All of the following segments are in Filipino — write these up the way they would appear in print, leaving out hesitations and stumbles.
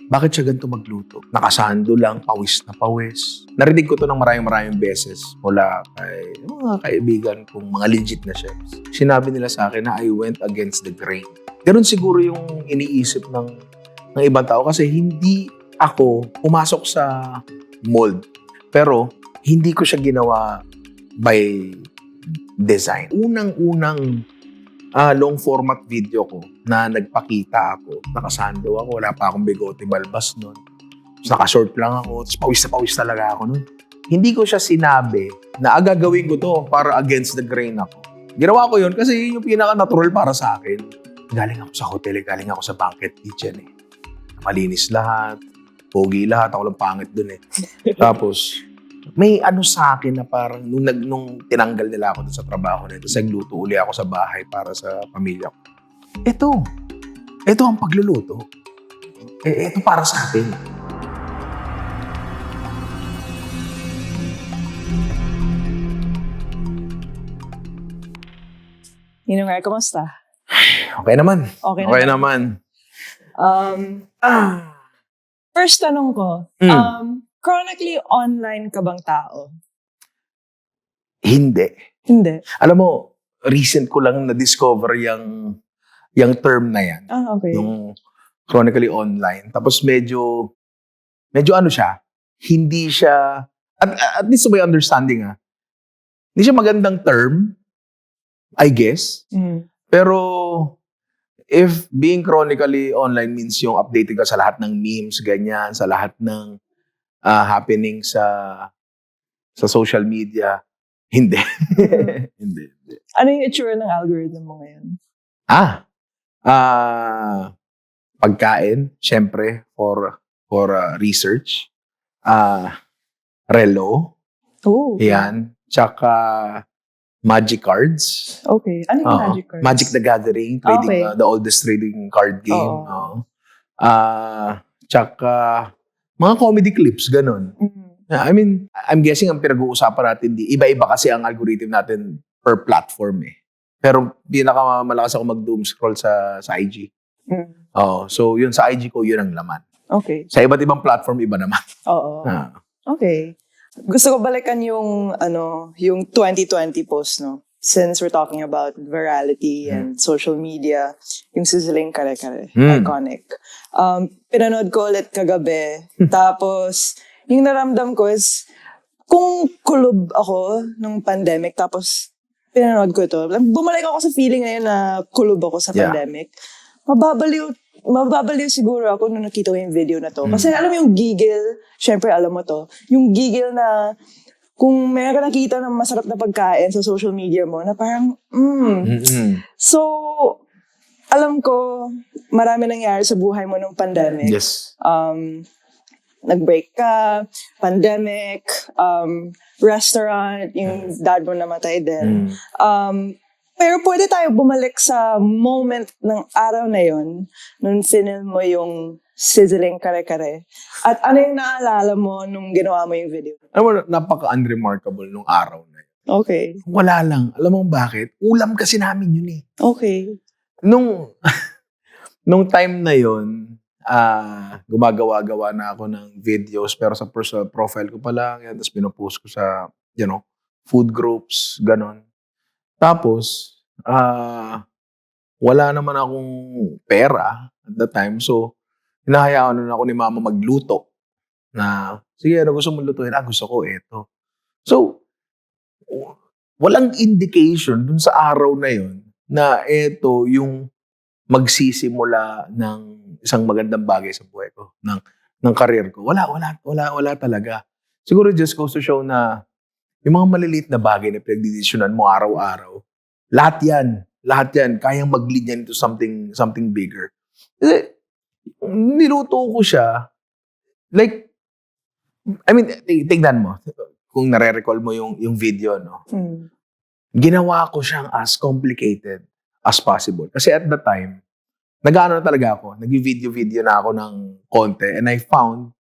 bakit siya ganito magluto? Nakasando lang, pawis na pawis. Narinig ko to ng maraming beses mula kay mga kaibigan kong mga legit na chefs. Sinabi nila sa akin na I went against the grain. Ganun siguro yung iniisip ng ibang tao kasi hindi ako pumasok sa mold. Pero hindi ko siya ginawa by design. Unang-unang long format video ko na nagpakita ako, nakasando ako, wala pa akong bigote balbas nun. Naka-short lang ako, tapos pawis na pawis talaga ako nun. Hindi ko siya sinabi na gagawin ko to para against the grain ako. Ginawa ko yun kasi yun yung pinaka-natural para sa akin. Galing ako sa hotel, galing ako sa banquet kitchen eh. Malinis lahat, pogi lahat, ako lang pangit dun eh. Tapos, may ano sa akin na parang nung tinanggal nila ako dun sa trabaho na ito, sa nagluto uli ako sa bahay para sa pamilya ko. Ito ang pagluluto. Ito para sa akin. Ninong Ray, kumusta? Okay naman. Okay naman. First tanong ko, chronically online ka bang tao? Hindi. Hindi. Alam mo, recent ko lang na-discover yung term na yan. Okay. Yung chronically online. Tapos medyo ano siya, hindi siya, at least may understanding hindi siya magandang term, I guess. Pero, if being chronically online means yung updating ka sa lahat ng memes, ganyan, sa lahat ng happening sa social media, hindi. hindi. Ano yung itsura ng algorithm mo ngayon? Pagkain, syempre, for research. Relo. Oh. Yan. Tsaka Magic cards. Okay. Ano yung Magic cards? Magic the Gathering, the oldest trading card game. Tsaka mga comedy clips, ganun. I mean, I'm guessing ang pinag-uusapan natin, iba-iba kasi ang algorithm natin per platform eh. Pero pinakamalakas ako mag-doom scroll sa IG. So yun sa IG ko, yun ang laman. Okay. Sa iba't ibang platform, iba naman. Oo. Okay. Gusto ko balikan yung 2020 post, no? Since we're talking about virality and social media, yung sizzling kare-kare, iconic. Pinanood ko ulit kagabi. Tapos, yung naramdam ko is, kung kulob ako nung pandemic, tapos pinanood ko ito, bumalik ako sa feeling na yun na kulob ako sa pandemic. Mababaliw siguro ako nung nakita ko yung video na to. Kasi alam mo yung giggle, syempre alam mo to, yung giggle na kung may nakita ng masarap na pagkain sa social media mo, na parang, So, alam ko, marami nangyari sa buhay mo nung pandemic. Yes. Nag-break ka, pandemic, restaurant, yung dad mo namatay din. Pero pwede tayo bumalik sa moment ng araw na yon nung film mo yung sizzling kare-kare. At ano yung naalala mo nung ginawa mo yung video? Alam mo, napaka-unremarkable nung araw na yun. Okay. Wala lang. Alam mo bakit? Ulam kasi namin yun eh. Okay. Nung time na yun, gumagawa-gawa na ako ng videos pero sa personal profile ko pa lang yan. Tapos pinopost ko sa, food groups, ganon. Tapos, wala naman akong pera at the time. So, hinahayaan na ako ni mama magluto. Na, sige, ano gusto mong lutuin? Gusto ko ito. So, walang indication dun sa araw na yun na ito yung magsisimula ng isang magandang bagay sa buhay ko, ng career ko. Wala talaga. Siguro just goes to show na yung mga maliliit na bagay na pinagdidesisyonan mo araw-araw, lahat yan, kayang mag-lead yan into something bigger. Niluto ko siya, like, I mean, tignan mo, kung nare-recall mo yung video, no? Ginawa ko siyang as complicated as possible. Kasi at the time, nag-ano na talaga ako, nag-video na ako ng konti, and I found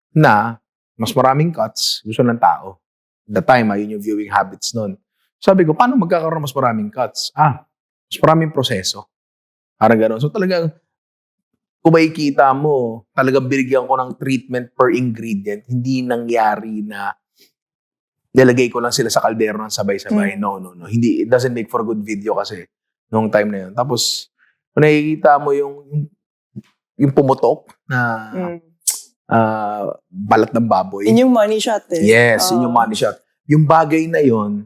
na mas maraming cuts gusto ng tao. The time, yun yung viewing habits nun. Sabi ko, paano magkakaroon mas maraming cuts? Mas maraming proseso. Parang gano'n. So talagang, kung makikita mo, talagang binigyan ko ng treatment per ingredient. Hindi nangyari na nilagay ko lang sila sa kaldero ng sabay-sabay. No. Hindi, it doesn't make for a good video kasi nung time na yun. Tapos, kung nakikita mo yung pumutok na balat ng baboy. In yung money shot eh. Yes, in yung money shot. Yung bagay na yun,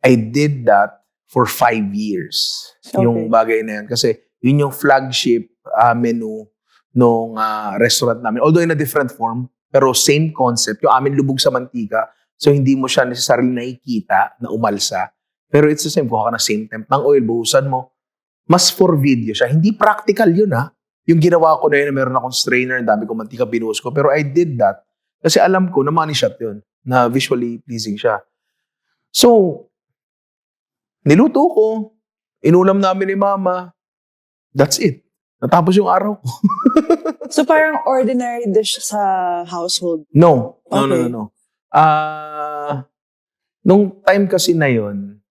I did that for 5 years. Okay. Yung bagay na yun. Kasi yun yung flagship menu nung restaurant namin. Although in a different form, pero same concept. Yung amin lubog sa mantika. So hindi mo siya necessarily nakikita na umalsa. Pero it's the same. Kuha ka na same temp ng oil, buhusan mo. Mas for video siya. Hindi practical yun ha. Yung ginawa ko na yun, meron akong strainer, dami ko mantika, binuhos ko. Pero I did that kasi alam ko na money shot yun. Na visually pleasing siya. So, niluto ko. Inulam namin ni mama. That's it. Natapos yung araw ko. So parang ordinary dish sa household. No. Okay. Nung time kasi na yun,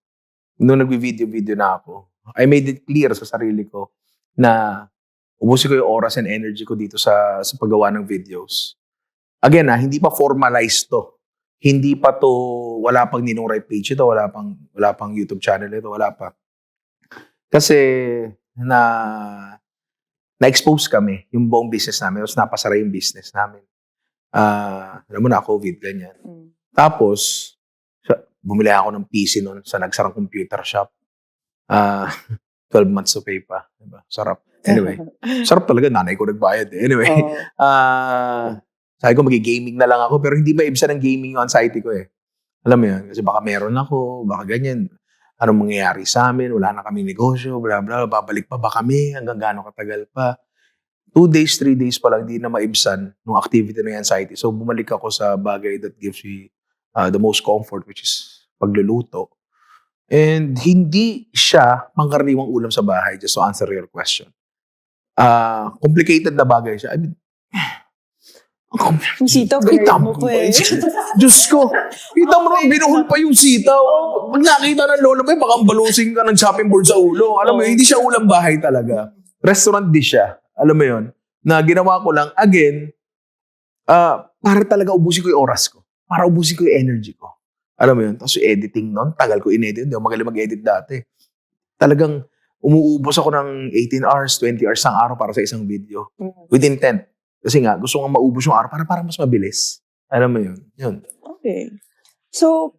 nung nagbi-video na ako, I made it clear sa sarili ko na ubusin ko yung oras and energy ko dito sa paggawa ng videos. Again, hindi pa formalized to. Hindi pa to, wala pang Ninong Rai page ito, wala pang YouTube channel ito, wala pa. Kasi na-expose kami yung buong business namin, tapos napasara yung business namin. Alam mo na, COVID, ganyan. Tapos, bumili ako ng PC noon sa nagsarang computer shop. 12 months to pay pa. Diba? Sarap. Anyway, sarap talaga. Nanay ko nagbayad. Anyway, sabi ko magi-gaming na lang ako, pero hindi ba ibsa ng gaming yung anxiety ko eh. Alam mo yun? Kasi baka meron ako, baka ganyan. Anong mangyayari sa amin? Wala na kaming negosyo, bla bla, babalik pa ba kami? Hanggang gaano katagal pa? 2 days, 3 days pa lang, di na maibsan nung activity ng anxiety. So, bumalik ako sa bagay that gives me the most comfort, which is pagluluto. And hindi siya pangkaraniwang ulam sa bahay, just to answer your question. Complicated na bagay siya. I mean, Yung sitaw, buried mo po eh. Diyos ko, kita mo naman, binuhol pa yung sitaw. Pag nakita ng lola mo, baka balusing ka ng chopping board sa ulo. Alam mo, hindi siya ulam bahay talaga. Restaurant dish siya. Alam mo yun? Na ginawa ko lang, again, para talaga ubusin ko yung oras ko. Para ubusin ko yung energy ko. Alam mo yun? Tapos yung editing nun, tagal ko in-edit. Hindi ako magaling mag-edit dati. Talagang umuubos ako ng 18 hours, 20 hours ang araw para sa isang video. With intent. Kasi nga, gusto kong maubos yung araw para mas mabilis. Alam mo yun? Yun. Okay. So,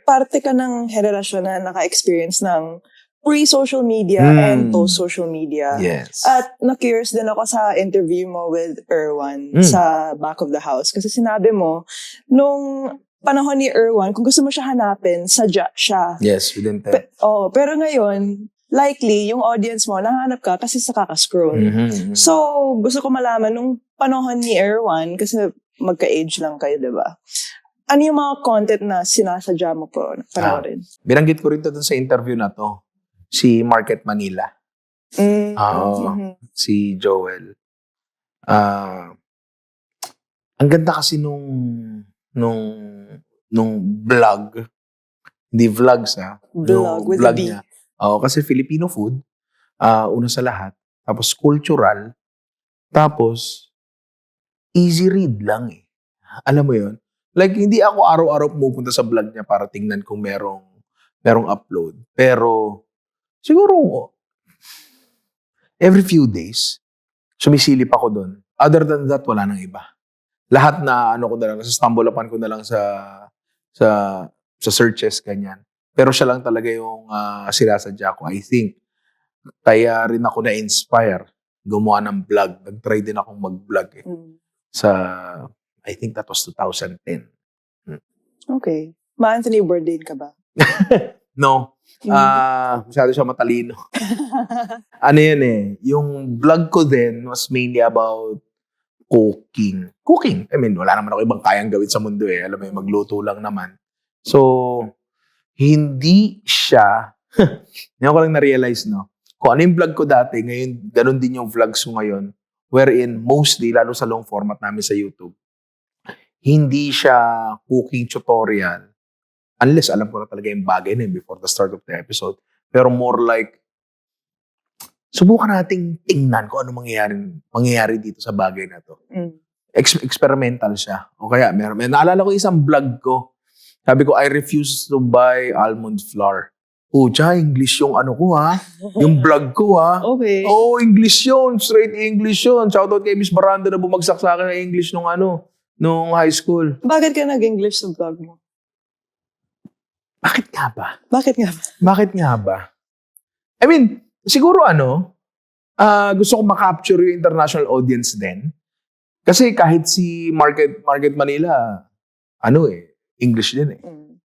parte ka ng henerasyon na naka-experience ng pre-social media and post-social media. Yes. At na-curious din ako sa interview mo with Erwan sa Back of the House. Kasi sinabi mo, nung panahon ni Erwan, kung gusto mo siya hanapin, sadya siya. Yes, with intent. Pero ngayon, likely, yung audience mo, nahanap ka kasi sa kakascroll. So, gusto ko malaman, nung panahon ni Erwan, kasi magka-age lang kayo, diba? Ano yung mga content na sinasadya mo po panoorin? Binanggit ko rin to dun sa interview na to. Si Market Manila. Si Joel. Ang ganda kasi nung vlog. Hindi vlogs Vlog with a B. niya. Kasi Filipino food, una sa lahat. Tapos cultural. Tapos, easy read lang eh. Alam mo yun? Like, hindi ako araw-araw pumupunta sa vlog niya para tingnan kung merong upload. Pero, siguro, every few days, sumisilip ako doon. Other than that, wala nang iba. Lahat na, ko na lang, stumble upon ko na lang sa searches, ganyan. Pero siya lang talaga yung sinasadya ko, I think. Kaya rin ako na-inspire gumawa ng vlog. Nag-try din akong mag-vlog eh. I think that was 2010. Okay. Ma-Anthony Bourdain ka ba? No. Masyado siya matalino. Ano yun eh. Yung vlog ko din was mainly about cooking. Cooking. I mean, wala naman ako ibang kayang gawin sa mundo eh. Alam mo yun, magluto lang naman. So, hindi siya, hindi ko lang na-realize, no? Kung ano yung vlog ko dati, ngayon, ganun din yung vlogs ko ngayon, wherein mostly, lalo sa long format namin sa YouTube, hindi siya cooking tutorial, unless alam ko na talaga yung bagay na yun before the start of the episode, pero more like subukan nating tingnan kung ano mangyayari dito sa bagay na to. Experimental siya. O kaya, may naalala ko isang vlog ko. Sabi ko, I refuse to buy almond flour. Pucha, English yung ano ko ha. Yung vlog ko ha. Okay. Oo, English yun. Straight English yun. Shoutout kay Miss Baranda na bumagsak sa akin ng English nung high school. Bakit ka nag-English sa vlog mo? Bakit nga ba? Bakit nga ba? Bakit nga ba? I mean, siguro gusto ko makapture yung international audience din. Kasi kahit si Market Manila, English din eh.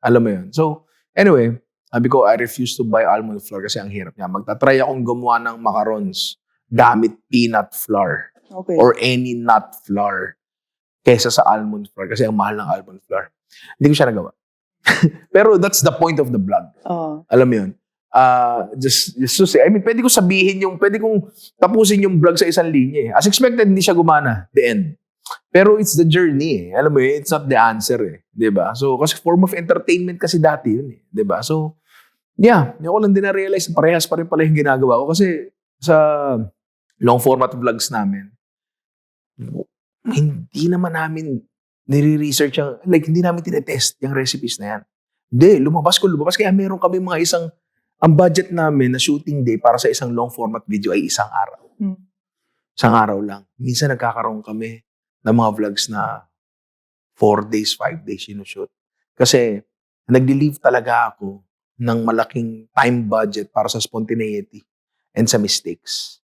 Alam mo yun. So, anyway, sabi ko, I refuse to buy almond flour kasi ang hirap niya. Magtatry akong gumawa ng macarons gamit peanut flour Okay. or any nut flour kesa sa almond flour kasi ang mahal ng almond flour. Hindi ko siya nagawa. Pero that's the point of the vlog. Alam mo yun. Just to say, I mean, pwede kong tapusin yung vlog sa isang linya eh. As expected, hindi siya gumana, the end. Pero it's the journey eh. Alam mo yun, it's not the answer eh. Diba? So, kasi form of entertainment kasi dati yun eh. Diba? So, yeah, hindi ko lang din na-realize na parehas pa rin pala yung ginagawa ko kasi sa long format vlogs namin, hindi naman namin nire-research hindi namin tinetest yung recipes na yan. Hindi, lumabas. Kaya meron kami ang budget namin na shooting day para sa isang long format video ay isang araw. Isang araw lang. Minsan nagkakaroon kami ng mga vlogs na 4 days, 5 days sinushoot. Kasi nag-leave talaga ako ng malaking time budget para sa spontaneity and sa mistakes.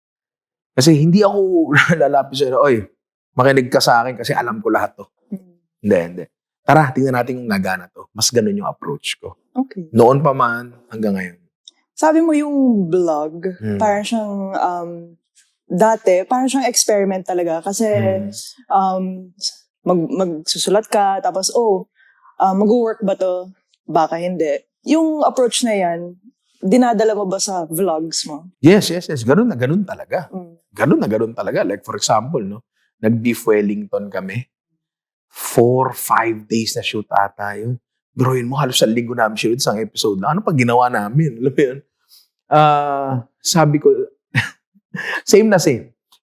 Kasi hindi ako lalapis sa oy, makinig ka sa akin kasi alam ko lahat to. Hindi. Tara, tingnan natin kung nagana to. Mas ganun yung approach ko. Okay. Noon pa man, hanggang ngayon. Sabi mo yung vlog, parang siyang, dati, parang siyang experiment talaga. Kasi, magsusulat ka, tapos, mag-work ba to? Baka hindi. Yung approach na yan, dinadala mo ba sa vlogs mo? Yes. Ganun na ganun talaga. Ganun na ganun talaga. Like for example, nag-beef Wellington kami. 4-5 days na shoot ata yun. Biruin mo, halos sa linggo namin shoot isang episode na. Ano pa ginawa namin? Alam mo yun? Sabi ko, same.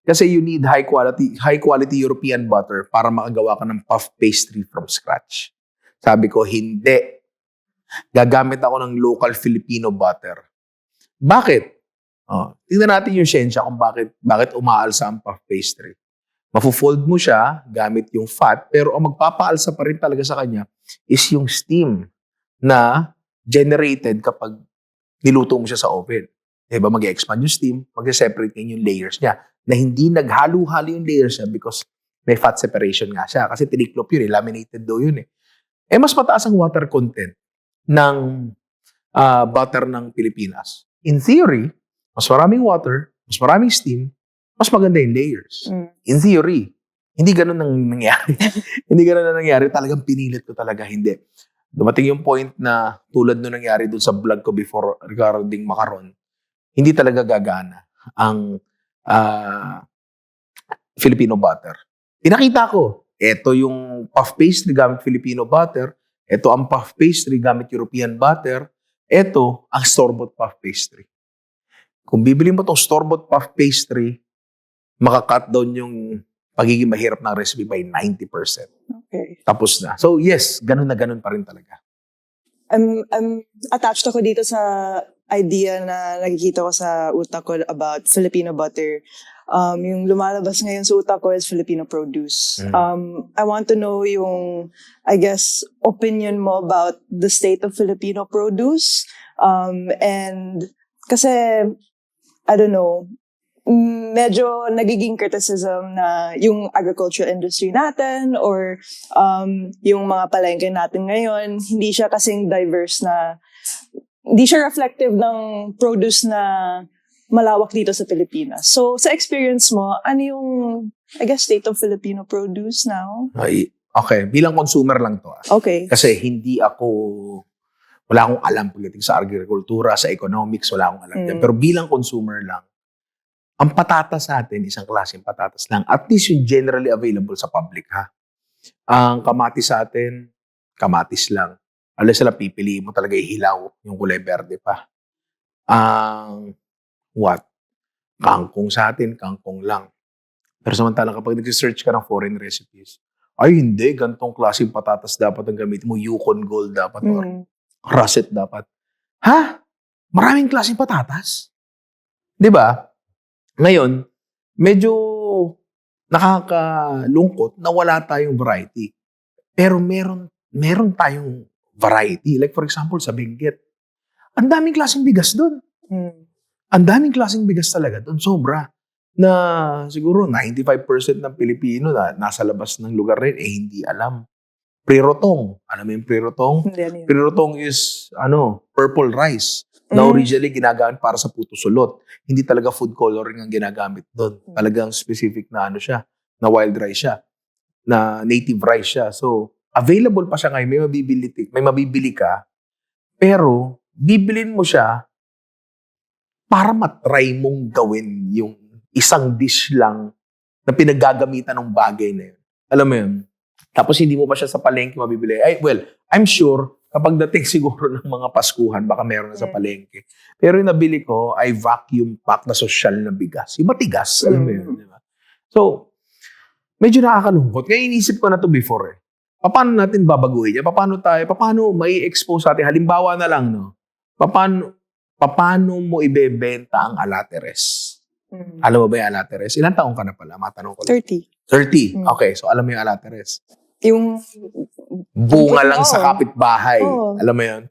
Kasi you need high quality European butter para makagawa ka ng puff pastry from scratch. Sabi ko, hindi. Gagamit ako ng local Filipino butter. Bakit? Tingnan natin yung siyensya kung bakit umaalsa ang puff pastry. Mafu-fold mo siya gamit yung fat, pero ang magpapaalsa pa rin talaga sa kanya is yung steam na generated kapag niluto mo siya sa oven. Diba, mag-expand yung steam, mag-separate yung layers niya na hindi naghalo-halo yung layers niya because may fat separation nga siya. Kasi tiniklop yun laminated dough yun eh. Mas mataas ang water content ng butter ng Pilipinas. In theory, mas maraming water, mas maraming steam, mas maganda yung layers. In theory. Hindi ganun nangyari. Hindi ganun na nangyari. Talagang pinilit ko talaga. Hindi. Dumating yung point na tulad nung nangyari dun sa vlog ko before regarding macaron, hindi talaga gagana ang Filipino butter. Pinakita ko, ito yung puff pastry gamit Filipino butter, ito ang puff pastry gamit European butter, ito ang store-bought puff pastry. Kung bibili mo itong store-bought puff pastry, maka-cut down yung pagiging mahirap ng recipe by 90%. Okay. Tapos na. So yes, ganun na ganun pa rin talaga. I'm attached ako dito sa idea na nakikita ko sa utak ko about Filipino butter. Yung lumalabas ngayon sa utak ko is Filipino produce. I want to know yung, I guess, opinion mo about the state of Filipino produce. And kasi, I don't know, medyo nagiging criticism na yung agriculture industry natin or yung mga palengke natin ngayon, hindi siya kasing diverse na, hindi siya reflective ng produce na malawak dito sa Pilipinas. So, sa experience mo, ano yung, I guess, state of Filipino produce now? Okay, bilang consumer lang to. Okay. Kasi wala akong alam pagdating sa agrikultura, sa economics, wala akong alam dyan. Pero bilang consumer lang, ang patatas sa atin, isang klaseng patatas lang. At least yung generally available sa public, ha? Ang kamatis sa atin, kamatis lang. Alas sila, pipiliin mo talaga ihilaw, yung kulay berde pa. Kangkong sa atin, kangkong lang. Pero samantalang kapag nag-search ka ng foreign recipes, ay hindi, gantong klaseng patatas dapat ang gamitin mo, Yukon Gold dapat, or Mm. Russet dapat. Ha? Maraming klaseng patatas? 'Di ba? Ngayon, medyo nakakalungkot na wala tayong variety. Pero meron tayong variety. Like for example, sa Benguet. Ang daming klaseng bigas doon. Mm. Ang daming klaseng bigas talaga doon. Sobra. Na siguro 95% ng Pilipino na nasa labas ng lugar rin, hindi alam. Prirotong. Alam mo yung prirotong? Hindi, ano yun? Prirotong is, purple rice na Mm. originally ginagamit para sa puto sulot. Hindi talaga food coloring ang ginagamit doon. Talagang specific na siya, na wild rice siya, na native rice siya. So, available pa siya ngayon. May mabibili ka, pero bibilin mo siya para matry mong gawin yung isang dish lang na pinaggagamitan ng bagay na yun. Alam mo yun? Tapos hindi mo pa siya sa palengke mabibili. I'm sure, kapag dating siguro ng mga Paskuhan, baka meron na sa palengke. Pero yung nabili ko ay vacuum pack na social na bigas. Yung matigas, alam mo yun. Di ba? So, medyo nakakalungkot. Kaya inisip ko na to before eh. Paano natin babaguhin yan? Paano may expose natin? Halimbawa na lang, no? Paano mo ibebenta ang alateres? Mm. Alam mo ba yung alateres? Ilang taong ka na pala? Matanong ko lang. 30. 30. Okay, so alam mo yung alateres. Yung Bunga lang sa Oo. kapitbahay. Oo. Alam mo yun?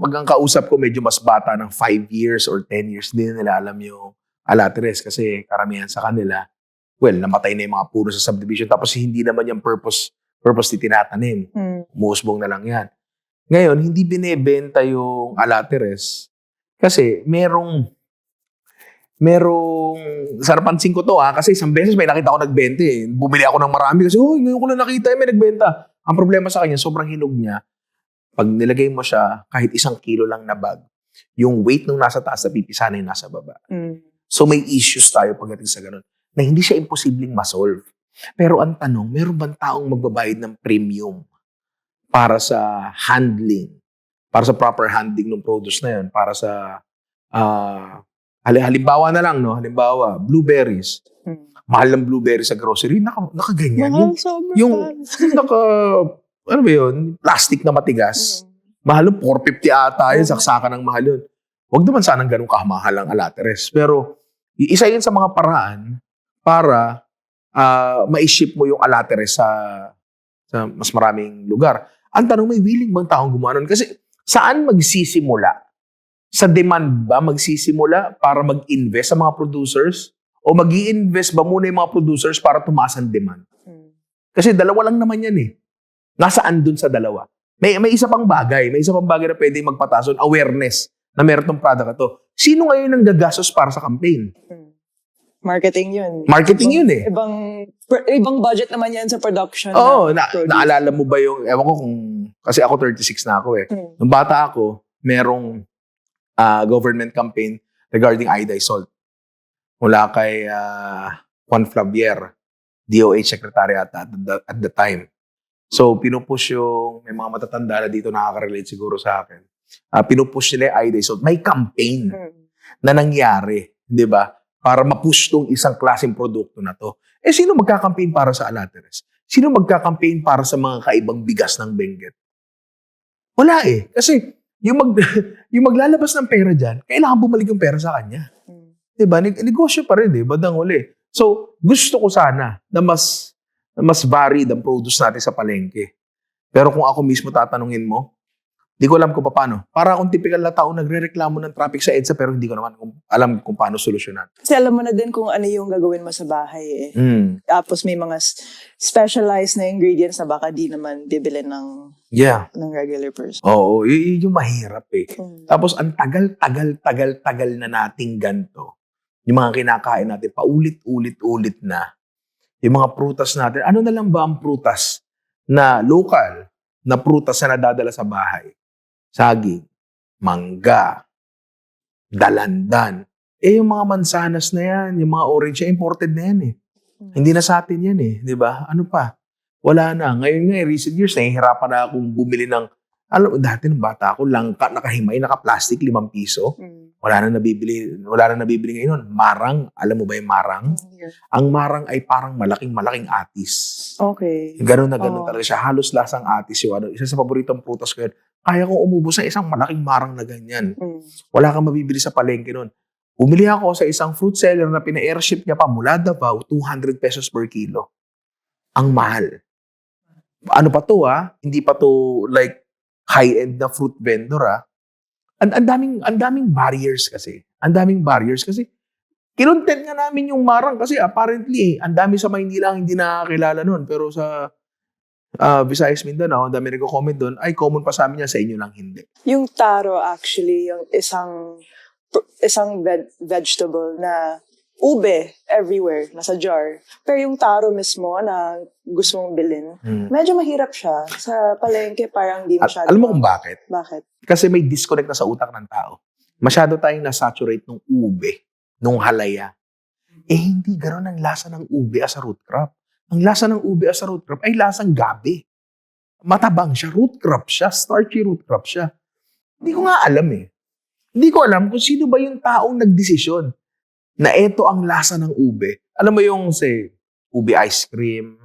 Pag ang kausap ko medyo mas bata ng 5 years or 10 years, hindi na nila alam yung alateres kasi karamihan sa kanila, namatay na yung mga puno sa subdivision tapos hindi naman yung purposely tinatanim. Umusbong na lang yan. Ngayon, hindi binebenta yung alateres kasi merong sarapansin ko to kasi isang beses may nakita ko nagbenta eh. Bumili ako ng marami kasi ngayon ko lang nakita may nagbenta. Ang problema sa kanya, sobrang hinog niya. Pag nilagay mo siya, kahit 1 kilo lang na bag, yung weight nung nasa taas na pipisa na yung nasa baba. So may issues tayo pagdating sa ganun na hindi siya imposibleng ma-solve. Pero ang tanong, meron bang taong magbabayad ng premium para sa handling, para sa proper handling ng produce na yun, para sa halimbawa na lang, no? Halimbawa, blueberries. Mahal ng blueberries sa grocery, nakaganyan. Yung ano ba yun? Plastic na matigas. Mahal ng 450 ata yun, saksakan ng mahal yun. Huwag naman sanang ganun kamahal ang alateres. Pero, isa yun sa mga paraan para ma-ship mo yung alateres sa mas maraming lugar. Ang tanong, may willing bang taong gumawa nun? Kasi, saan magsisimula? Sa demand ba magsisimula para mag-invest sa mga producers? O mag-i-invest ba muna yung mga producers para tumaas ang demand? Kasi dalawa lang naman yan eh. Nasaan dun sa dalawa? May isa pang bagay. May isa pang bagay na pwede magpatason. Awareness na meron tong product na to. Sino ngayon ang gagastos para sa campaign? Marketing yun. Marketing yun eh. Ibang budget naman yan sa production. Oo. Naalala mo ba yung, ewan ko kung, kasi ako 36 na ako eh. Nung bata ako, merong government campaign regarding iodized salt. Mula kay Juan Flavier, DOH Secretary at the time. So, pinupush yung, may mga matatanda na dito nakaka-relate siguro sa akin. Pinupush nila yung iodized salt. May campaign na nangyari, di ba? Para mapush tong isang klaseng produkto na to. Sino magka-campaign para sa alateres? Sino magka-campaign para sa mga kaibang bigas ng Benguet? Wala eh. Kasi, yung maglalabas ng pera dyan, kailangan bumalik yung pera sa kanya. Diba? Negosyo pa rin, bandang huli. So, gusto ko sana na mas varied ang produce natin sa palengke. Pero kung ako mismo tatanungin mo, di ko alam kung paano. Para akong typical na tao nagre-reklamo ng traffic sa EDSA pero hindi ko naman alam kung paano solusyonan. Kasi alam mo na din kung ano yung gagawin mo sa bahay eh. Tapos may mga specialized na ingredients na baka di naman bibili ng regular person. Oo, yung mahirap eh. Tapos ang tagal na nating ganito. Yung mga kinakain natin, paulit-ulit na. Yung mga prutas natin, ano na lang ba ang prutas na local, na prutas na nadadala sa bahay? Saging, mangga, dalandan. Yung mga mansanas na yan, yung mga orange, imported na yan eh. Hindi na sa atin yan eh, di ba? Ano pa? Wala na. Ngayon nga, recent years, nahihirapan na akong bumili ng Alam mo, dati nung bata ako, langka, nakahimay, naka-plastic, 5 piso. Wala na nabibili ngayon. Marang, alam mo ba yung marang? Ang marang ay parang malaking atis. Okay. Ganun na ganun talaga siya. Halos lasang atis yung ano. Isa sa paboritong prutas ko yun. Kaya kong umubos sa isang malaking marang na ganyan. Wala kang mabibili sa palengke nun. Umili ako sa isang fruit seller na pina-airship niya pa mula Davao, 200 pesos per kilo. Ang mahal. Ano pa to Hindi pa to like high-end na fruit vendor Ang daming barriers kasi. Ang daming barriers kasi kinontent nga namin yung marang kasi apparently ang dami sa Maynila ang hindi nakakilala nun. Pero sa Visayas, Mindanao, ang dami nagko-comment doon, ay common pa sa amin yan, sa inyo lang hindi. Yung taro actually, yung isang vegetable na ube everywhere, nasa jar. Pero yung taro mismo na gusto mong bilhin, medyo mahirap siya. Sa palengke parang di masyado. Alam mo kung bakit? Bakit? Kasi may disconnect na sa utak ng tao. Masyado tayong nasaturate ng ube, nung halaya. Hindi gano'n ang lasa ng ube as a root crop. Ang lasa ng ube as a root crop ay lasang gabi. Matabang siya, root crop siya, starchy root crop siya. Hindi ko nga alam Hindi ko alam kung sino ba yung taong nagdesisyon na eto ang lasa ng ube. Alam mo yung, say, ube ice cream,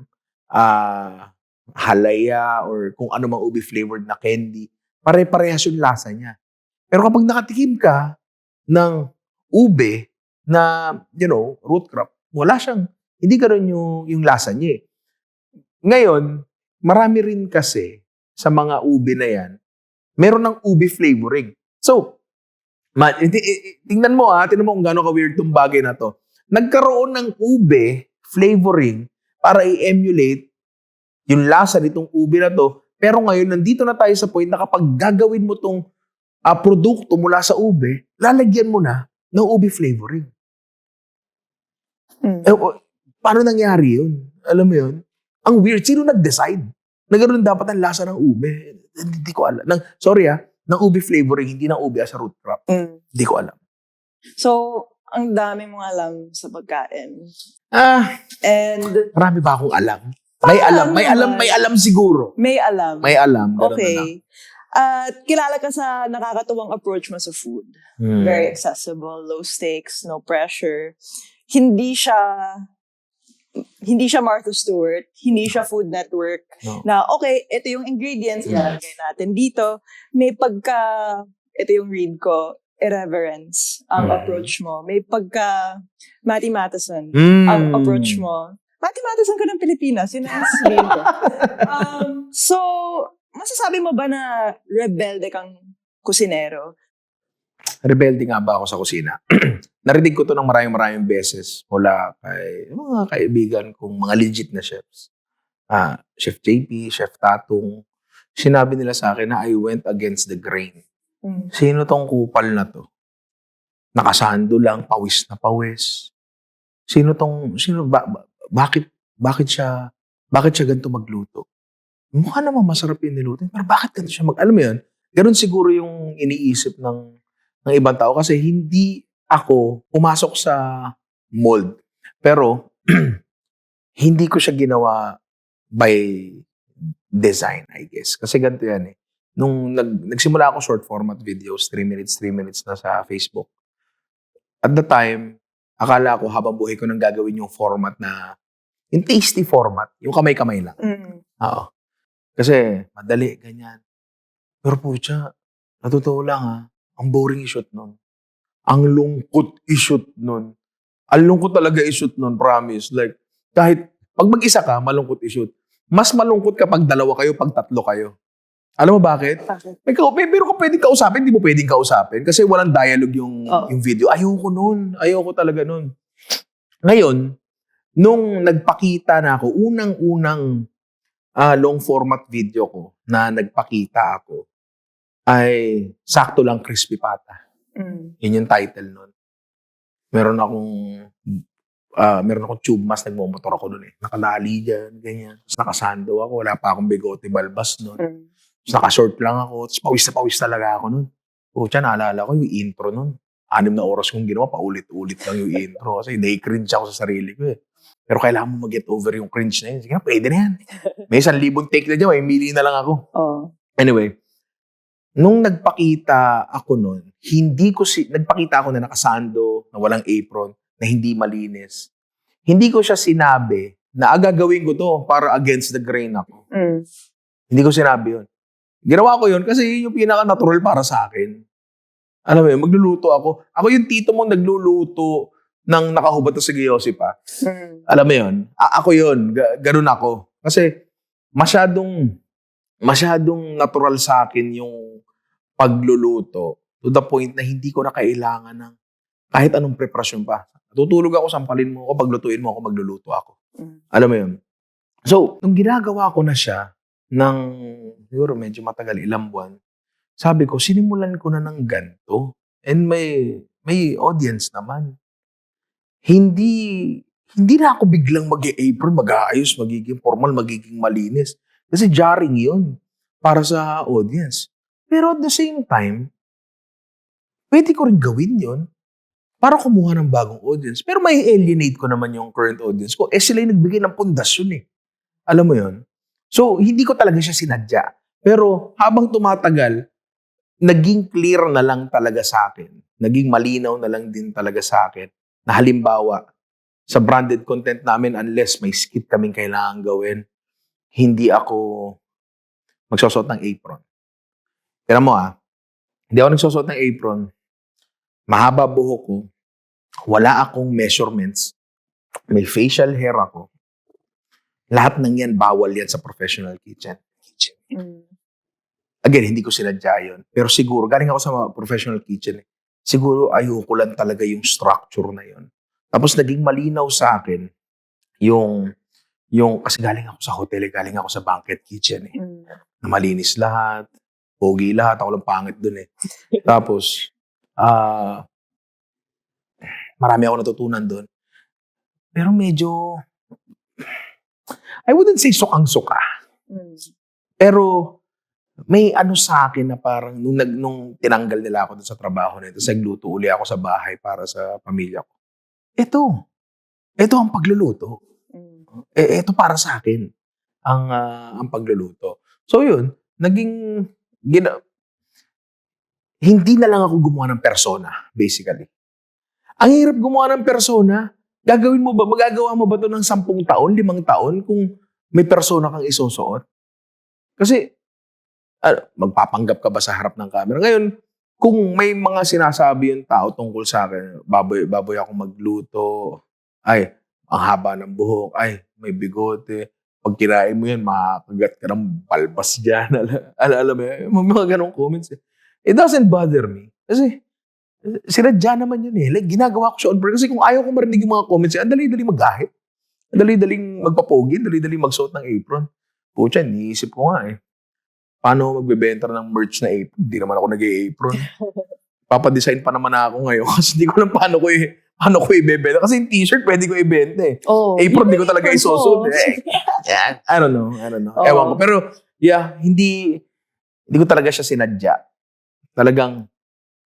halaya, or kung ano mang ube flavored na candy, pare-parehas yung lasa niya. Pero kapag nakatikim ka ng ube na, root crop, wala siyang, hindi gano'n yung lasa niya Ngayon, marami rin kasi sa mga ube na yan, meron ng ube flavoring. So, tingnan mo kung gano'n ka-weird tong bagay na to. Nagkaroon ng ube flavoring para i-emulate yung lasa nitong ube na to. Pero ngayon, nandito na tayo sa point na kapag gagawin mo tong produkto mula sa ube, lalagyan mo na ng ube flavoring. Paano nangyari yun? Alam mo yun? Ang weird. Sino nag-decide na gano'n dapat ang lasa ng ube? Hindi ko alam. Ng ube flavoring, hindi ng ube as a root crop. Hindi ko alam. So, ang dami mong alam sa pagkain. And marami ba akong alam? May alam siguro. May alam. May alam. Okay. At kilala ka sa nakakatuwang approach mo sa food. Very accessible, low stakes, no pressure. Hindi siya Martha Stewart, hindi siya Food Network, na okay, ito yung ingredients, ilalagay natin dito. May ito yung read ko, irreverence ang approach mo. May pagka Matty Matheson ang approach mo. Matty Matheson ka ng Pilipinas, yun ang sabihin ko. So, masasabi mo ba na rebelde kang kusinero? Rebelde nga ba ako sa kusina? Narinig ko to ng maraming beses mula kay mga kaibigan kong mga legit na chefs. Chef JP, Chef Tatong. Sinabi nila sa akin na I went against the grain. Sino tong kupal na to? Nakasando lang, pawis na pawis. Bakit siya ganito magluto? Mukha namang masarap yung niluto. Pero bakit ganito siya alam mo yun? Ganun siguro yung iniisip ng ibang tao kasi hindi ako pumasok sa mold. Pero hindi ko siya ginawa by design, I guess. Kasi ganito yan Nung nagsimula ako short format videos, 3 minutes na sa Facebook. At the time, akala ko habang buhay ko nang gagawin yung format na, yung tasty format, yung kamay-kamay lang. Oo. Kasi madali, ganyan. Pero pucha, natotoo lang ang boring i-shoot nun. Ang lungkot i-shoot nun. Ang lungkot talaga i-shoot nun, promise. Like, kahit pag mag-isa ka, malungkot i-shoot. Mas malungkot kapag 2 kayo, pag 3 kayo. Alam mo bakit? Pero kung pwedeng kausapin, hindi mo pwedeng kausapin. Kasi walang dialogue yung video. Ayoko nun. Ayoko talaga nun. Ngayon, nung nagpakita na ako, unang-unang long format video ko na nagpakita ako, ay sakto lang crispy pata. Yun yung title nun. Meron akong tube mask, nagmumotor ako nun Nakadali dyan, ganyan. Tapos nakasando ako, wala pa akong bigote balbas nun. Tapos nakashort lang ako, tapos pawis na pawis talaga ako nun. Pucha, naalala ko yung intro nun. 6 na oras kong ginawa, paulit-ulit lang yung intro. Kasi cringe ako sa sarili ko Pero kailangan mo mag-get over yung cringe na yun. Sige na, pwede na yan. May 1,000 take na dyan, may mili na lang ako. Anyway, nung nagpakita ako nun, nagpakita ako na nakasando, na walang apron, na hindi malinis. Hindi ko siya sinabi na gagawin ko to para against the grain ako. Hindi ko sinabi yun. Ginawa ko yun kasi yun yung pinaka-natural para sa akin. Alam mo yun, magluluto ako. Ako yung tito mong nagluluto ng nakahubad sa Giyosi pa. Alam mo yun? Ako yun. Ganun ako. Kasi masyadong natural sa akin yung pagluluto to the point na hindi ko na kailangan ng kahit anong preparasyon pa. Tutulog ako, sampalin mo ako, paglutuin mo ako, magluluto ako. Alam mo yun? So, nung ginagawa ko na siya ng siguro medyo matagal, ilang buwan, sabi ko, sinimulan ko na ng ganito. And may audience naman. Hindi na ako biglang mag-apron, mag-aayos, magiging formal, magiging malinis. Kasi jarring yun para sa audience. Pero at the same time, pwede ko rin gawin yun para kumuha ng bagong audience. Pero may alienate ko naman yung current audience ko. Sila yung nagbigay ng pundasyon eh. Alam mo yun? So, hindi ko talaga siya sinadya. Pero habang tumatagal, naging clear na lang talaga sa akin. Naging malinaw na lang din talaga sa akin na halimbawa, sa branded content namin, unless may skit kaming kailangan gawin, hindi ako magsusot ng apron. Tignan mo hindi ako nagsusot ng apron. Mahaba buhok ko. Wala akong measurements. May facial hair ako. Lahat ng yan, bawal yan sa professional kitchen. Again, hindi ko sinadya yun. Pero siguro, galing ako sa professional kitchen. Siguro, ayoko lang talaga yung structure na yun. Tapos, naging malinaw sa akin yung kasi galing ako sa hotel, galing ako sa banquet kitchen na malinis lahat, pogi lahat, ako lang pangit dun Tapos, marami ako natutunan dun. Pero medyo, I wouldn't say sukang-suka. Pero, may ano sa akin na parang nung tinanggal nila ako dun sa trabaho na ito, nagluto uli ako sa bahay para sa pamilya ko. Ito ang pagluluto. Ito para sa akin ang pagluluto. So yun, hindi na lang ako gumawa ng persona, basically. Ang hirap gumawa ng persona. Magagawa mo ba ito ng 10 taon, 5 taon kung may persona kang isusuot? Kasi, magpapanggap ka ba sa harap ng camera? Ngayon, kung may mga sinasabi yung tao tungkol sa akin, baboy ako magluto, ay, ang haba ng buhok, ay, may bigote, pag kinain mo yan, makakagat ka ng balbas dyan. Alam mo yan, mga ganong comments. It doesn't bother me. Kasi, sinadya naman yun Like, ginagawa ko siya on purpose. Kasi kung ayaw ko marinig yung mga comments, ang dali-dali mag-gahit. Ang dali-daling magpapogi, ang dali-daling magsuot ng apron. Pucha, niisip ko nga paano ako magbebenta ng merch na apron? Hindi naman ako nag-apron. Papadesign pa naman ako ngayon kasi hindi ko alam paano ko ibebenta. Kasi yung t-shirt pwede ko ibenta Apron, hindi ko talaga isusot. Yeah, I don't know. Ewan ko. Pero, yeah, hindi ko talaga siya sinadya. Talagang,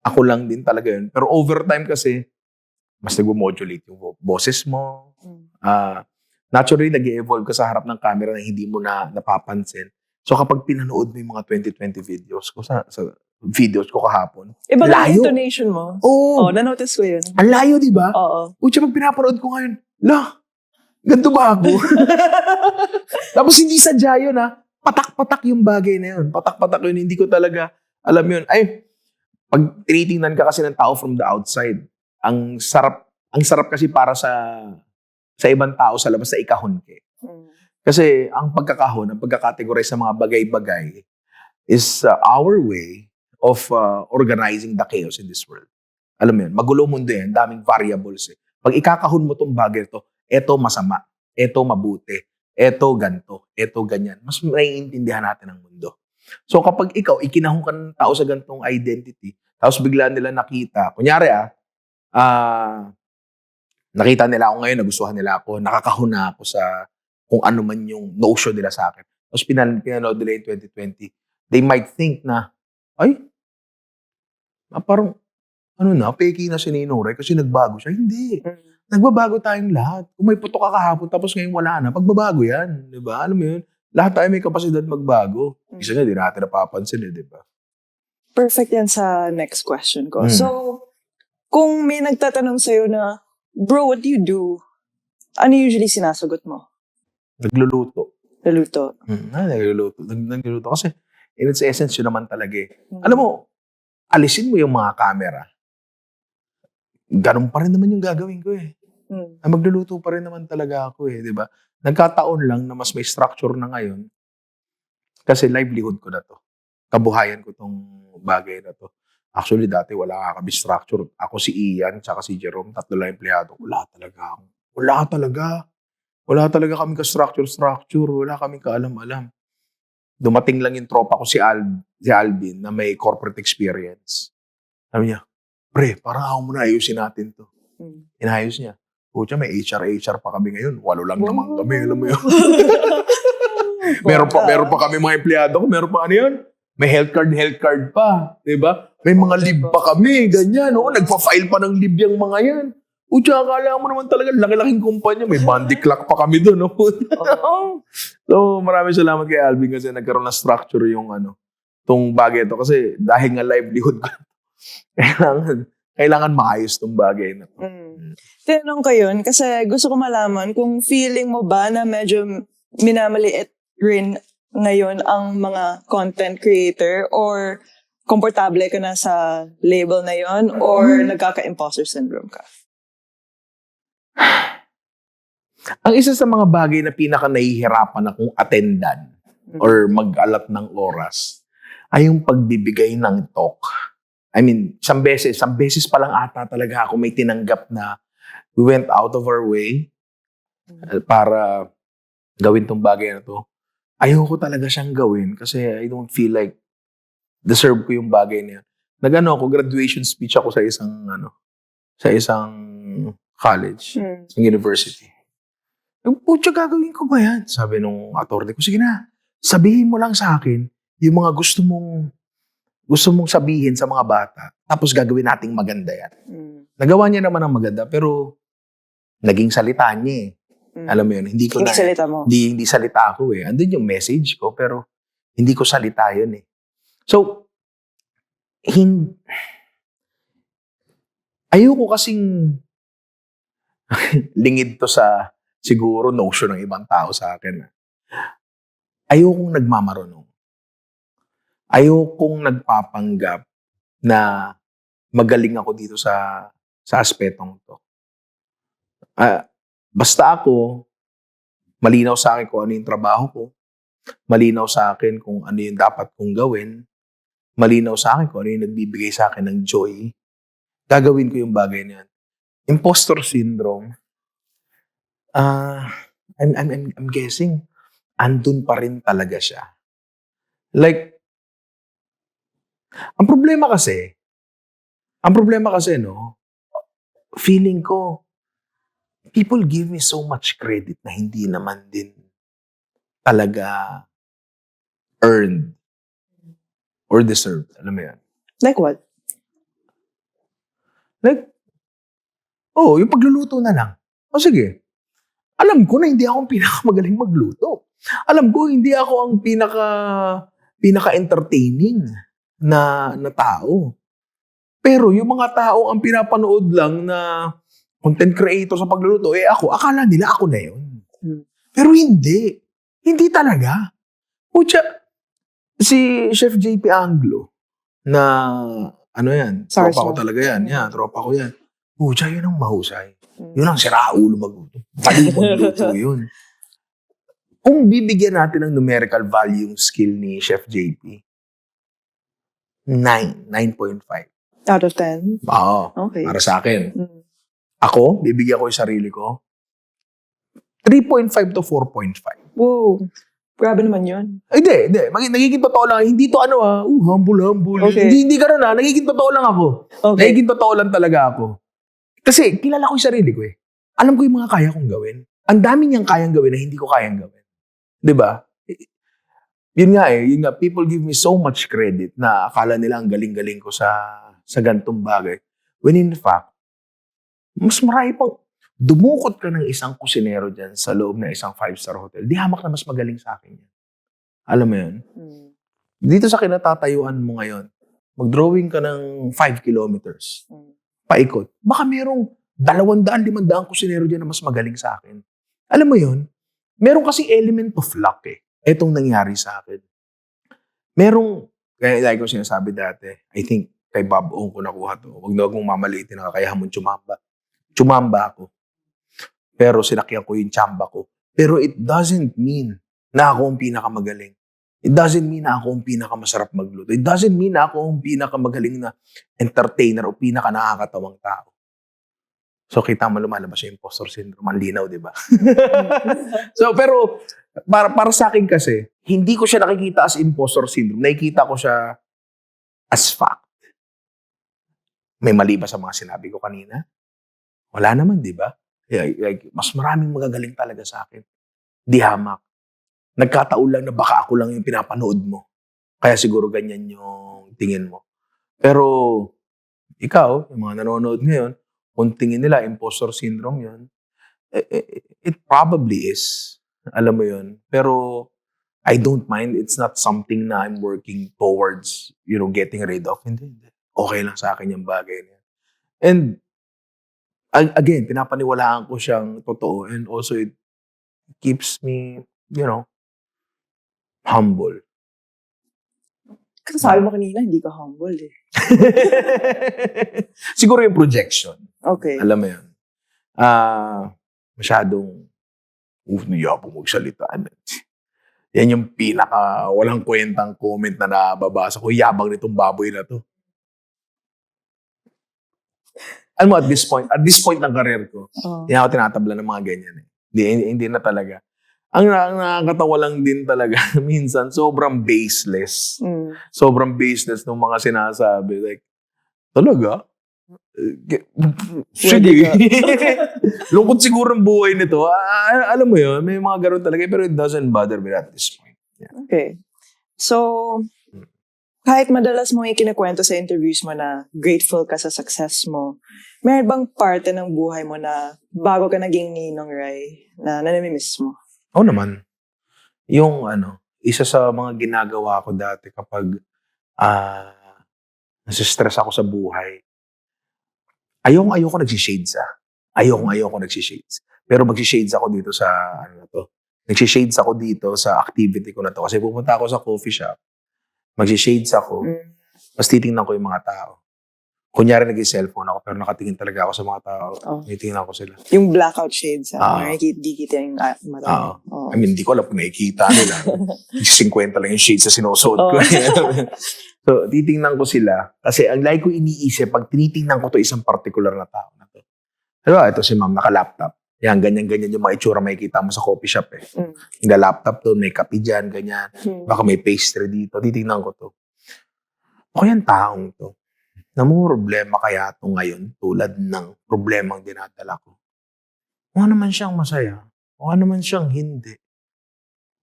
ako lang din talaga yun. Pero over time kasi, mas nag-modulate yung boses mo. Naturally, nag-evolve ka sa harap ng camera na hindi mo na napapansin. So kapag pinanood mo yung mga 2020 videos ko sa videos ko kahapon, Iba na layo. yung intonation mo. Oo. Na-notice ko yun. Ang layo, di ba? Oo. Uy, pag pinapanood ko ngayon, ganito ba ako? Tapos hindi sadya yun patak-patak yung bagay na yun. Patak-patak yun. Hindi ko talaga alam yun. Ay, pag tinitingnan ka kasi ng tao from the outside, ang sarap kasi para sa ibang tao sa labas na ikahon ka. Kasi ang pagkakategorize sa mga bagay-bagay is our way of organizing the chaos in this world. Alam mo yun, magulo mundo yan, daming variables Pag ikakahon mo tong bagay to, eto masama, eto mabuti, eto ganto, eto ganyan. Mas naiintindihan natin ang mundo. So kapag ikaw, ikinahon ka ng tao sa gantong identity, tapos bigla nila nakita, kunyari nakita nila ako ngayon, nagustuhan nila ako, nakakahon na ako sa kung ano man yung notion nila sa akin. Tapos pinanood nila yung 2020, they might think na, parang, peki na si Ninong Ray kasi nagbago siya. Hindi. Nagbabago tayong lahat. Kung may putok ka kahapon, tapos ngayon wala na, pagbabago yan. Diba? Alam mo yun? Lahat tayo may kapasidad magbago. Isa nga, di natin napapansin di ba? perfect yan sa next question ko. Mm. So, kung may nagtatanong sa'yo na, bro, what do you do? Ano usually sinasagot mo? Nagluluto. Naluto. Nagluluto. Kasi, in its essence, yun naman talaga eh. Alam mo, alisin mo yung mga camera. Ganun pa rin naman yung gagawin ko eh. Mm. Magluluto pa rin naman talaga ako eh, di ba? Nagkataon lang na mas may structure na ngayon kasi livelihood ko na to. Kabuhayan ko tong bagay na to. Actually, dati wala ka kami structure. Ako si Ian, tsaka si Jerome, tatlo lang empleyado. Wala talaga. Wala talaga kami ka-structure. Wala kami kaalam-alam. Dumating lang yung tropa ko si Alvin na may corporate experience. Sabi niya, pre, parang ako muna ayusin natin to. Inayos niya. Pucha, may HR pa kami ngayon. 8 lang naman kami, alam mo yun. meron pa kami mga empleyado ko. Meron pa ano yun? May health card pa. Diba? May mga leave pa kami, ganyan. Oh, nagpa-file pa ng leave yung mga yan. Pucha, akala mo naman talaga, laki-laking kumpanya. May bandy clock pa kami doon. Oh. So, maraming salamat kay Alvin kasi nagkaroon ng structure yung tong bagay ito. Kasi dahil nga livelihood ko, kailangan maayos tong bagay na to. Tinanong ko yun kasi gusto ko malaman kung feeling mo ba na medyo minamaliit rin ngayon ang mga content creator or komportable ka na sa label na yon or nagkaka-imposter syndrome ka? Ang isa sa mga bagay na pinaka nahihirapan akong attendan or mag-alat ng oras ay yung pagbibigay ng talk. I mean, isang beses pa lang ata talaga ako may tinanggap na we went out of our way para gawin tong bagay na to. Ayoko talaga siyang gawin kasi I don't feel like deserve ko yung bagay niya. Ako, graduation speech ako sa isang college, sa university. Yung putya, gagawin ko ba yan? Sabi nung attorney ko, sige na, sabihin mo lang sa akin yung mga gusto mong sabihin sa mga bata, tapos gagawin nating maganda yan. Nagawa niya naman ang maganda, pero naging salita niya eh. Alam mo yun, hindi ko na, salita mo. Hindi salita ako eh. Andun yung message ko, pero hindi ko salita yun eh. So, ayoko kasing lingid to sa siguro notion ng ibang tao sa akin. Ayokong nagmamarunong. Ayokong nagpapanggap na magaling ako dito sa aspetong to. Basta ako, malinaw sa akin kung ano yung trabaho ko, malinaw sa akin kung ano yung dapat kong gawin, malinaw sa akin kung ano yung nagbibigay sa akin ng joy, gagawin ko yung bagay na yan. Imposter syndrome, I'm guessing, andun pa rin talaga siya. Like, ang problema kasi, feeling ko, people give me so much credit na hindi naman din talaga earned or deserved. Alam mo yan? Like what? Like, yung pagluluto na lang. O sige, alam ko na hindi ako ang pinakamagaling magluto. Alam ko hindi ako ang pinaka-entertaining na tao. Pero yung mga tao ang pinapanood lang na content creator sa pagluluto, ako, akala nila ako na yun. Pero hindi. Hindi talaga. Pucha, si Chef JP Anglo, na tropa ko talaga yan. Tropa ko yan. Pucha, yun ang mahusay. Yun ang siraulo magluto. Balik magluto yun. Kung bibigyan natin ng numerical value yung skill ni Chef JP, 9.5. Out of 10? Oo. Okay. Para sa akin. Ako, bibigyan ko yung sarili ko, 3.5 to 4.5. Wow. Grabe naman yun. Hindi. Nagiging totoo lang. Hindi to humble. Okay. Hindi ka na. Nagiging totoo lang ako. Okay. Nagiging totoo lang talaga ako. Kasi kilala ko yung sarili ko eh. Alam ko yung mga kaya kong gawin. Ang dami niyang kayang gawin na hindi ko kayang gawin. Diba? Yun nga, people give me so much credit na akala nila ang galing-galing ko sa gantong bagay. When in fact, mas marami pang dumukot ka ng isang kusinero dyan sa loob ng isang 5-star hotel. Di hamak na mas magaling sa akin yan. Alam mo yun? Dito sa kinatatayuan mo ngayon, mag-drawing ka ng 5 kilometers. Mm. Paikot. Baka merong 200-500 kusinero dyan na mas magaling sa akin. Alam mo yun? Meron kasing element of luck eh. Etong nangyari sa akin. Merong, kaya like ko sinasabi dati, I think kay Bob Ong ko nakuha to. Huwag na mong mamaliitin na kakayahan mong tsumamba. Tsumamba ako. Pero sinakyan ko yung tsamba ko. Pero it doesn't mean na ako ang pinakamagaling. It doesn't mean na ako ang pinakamasarap magluto. It doesn't mean na ako ang pinakamagaling na entertainer o pinakanakakatawang tao. So, kita mo lumalabas yung imposter syndrome. Ang linaw, di ba? So, pero, para sa akin kasi, hindi ko siya nakikita as imposter syndrome. Nakikita ko siya as fact. May mali ba sa mga sinabi ko kanina? Wala naman, di ba? Like, mas maraming magagaling talaga sa akin. Di hamak. Nagkataon lang na baka ako lang yung pinapanood mo. Kaya siguro ganyan yung tingin mo. Pero, ikaw, yung mga nanonood ngayon, kung tingin nila imposter syndrome yun, it probably is. Alam mo yun. Pero, I don't mind. It's not something na I'm working towards, getting rid of. Hindi. Okay lang sa akin yung bagay niya. And, again, pinapaniwalaan ko siyang totoo. And also, it keeps me, humble. Kasi sabi mo kanina, hindi ka humble eh. Siguro yung projection. Okay. Alam mo yun. Masyadong niyabong magsalita. Yan yung pinaka walang kwentang comment na nababasa ko. Yabang nitong baboy na to. Alam mo, at this point ng career ko, hindi ako tinatabla ng mga ganyan eh. Hindi na talaga. Ang nakakatawa lang din talaga, minsan, sobrang baseless. Sobrang baseless ng mga sinasabi. Like, talaga? Sige. Lungkot siguro ang buhay nito. Alam mo yun, may mga gano'n talaga. Pero it doesn't bother me at this point. Yeah. Okay. So, kahit madalas mo yung kinikwento sa interviews mo na grateful ka sa success mo, meron bang parte ng buhay mo na bago ka naging Ninong Ry na namimiss mo? Oo naman. Yung isa sa mga ginagawa ko dati kapag nasistress ako sa buhay, ayoko nagsishades Ayoko nagsishades. Pero magsishades ako dito sa Nagsishades ako dito sa activity ko na to. Kasi pupunta ako sa coffee shop, magsishades ako, mas titingnan ko yung mga tao. Kunyari nag-cellphone ako, pero nakatingin talaga ako sa mga tao. Titingnan ko sila. Yung blackout shades, di kita yung mata. I mean, di ko alam kung nakikita nila. 50 lang yung shades na sinusuot ko. So, titingnan ko sila. Kasi ang lagi ko iniisip, pag tinitingnan ko to isang particular na tao na to. Diba, ito si ma'am, naka-laptop. Yan, ganyan-ganyan yung mga itsura makikita mo sa coffee shop eh. Yung laptop to, may kape dyan, ganyan. Baka may pastry dito. Titingnan ko to. O yan taong to. Na mga problema kaya ito ngayon tulad ng problemang dinadala ko. O naman siyang masaya. O naman siyang hindi.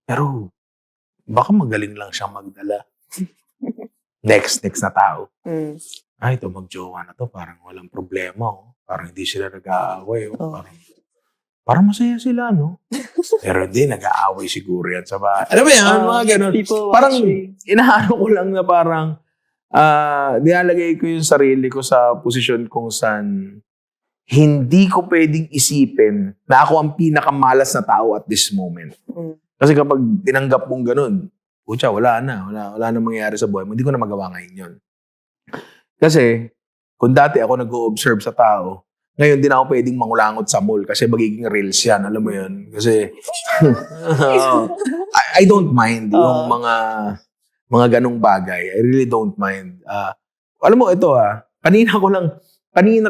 Pero baka magaling lang siyang magdala. Next na tao. Ay, ito mag-jowa na to. Parang walang problema. Parang hindi sila nag-aaway. Parang masaya sila, no? Pero hindi, nag-aaway siguro yan sa bahay. Alam mo yan, mga ganun. Parang inaano ko lang na parang nilalagay ko yung sarili ko sa posisyon kung saan hindi ko pwedeng isipin na ako ang pinakamalas na tao at this moment. Kasi kapag tinanggap mong ganun, pucha, wala na mangyayari sa buhay mo. Hindi ko na magawa ngayon yun. Kasi kung dati ako nag-o-observe sa tao, ngayon din ako pwedeng mangulangot sa mall kasi magiging reels yan. Alam mo yun? Kasi I don't mind yung mga ganong bagay. I really don't mind. Alam mo, ito kanina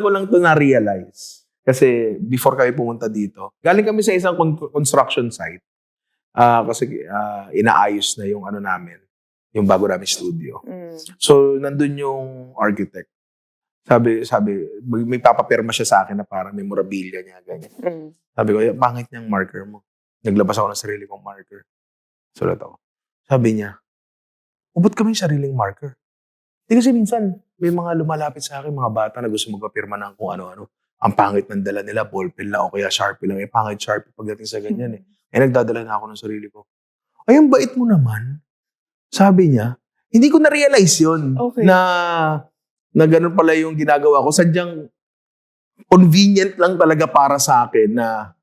ko lang to na-realize. Kasi before kami pumunta dito, galing kami sa isang construction site. Kasi inaayos na yung namin, yung bago namin studio. So, nandun yung architect. Sabi, may papapirma siya sa akin na parang memorabilia niya, ganyan. Sabi ko, pangit niyang marker mo. Naglabas ako ng sarili kong marker. Sulat ako. Sabi niya, ubot kami yung sariling marker. Hindi kasi minsan, may mga lumalapit sa akin, mga bata na gusto magpapirma ng kung ano-ano. Ang pangit ng dala nila, ballpen lang o kaya Sharpie lang. Pangit Sharpie pagdating sa ganyan eh. Nagdadala na ako ng sarili ko. Ay, ang bait mo naman. Sabi niya, hindi ko na-realize yun. Okay. Na ganun pala yung ginagawa ko. Sadyang convenient lang talaga para sa akin na,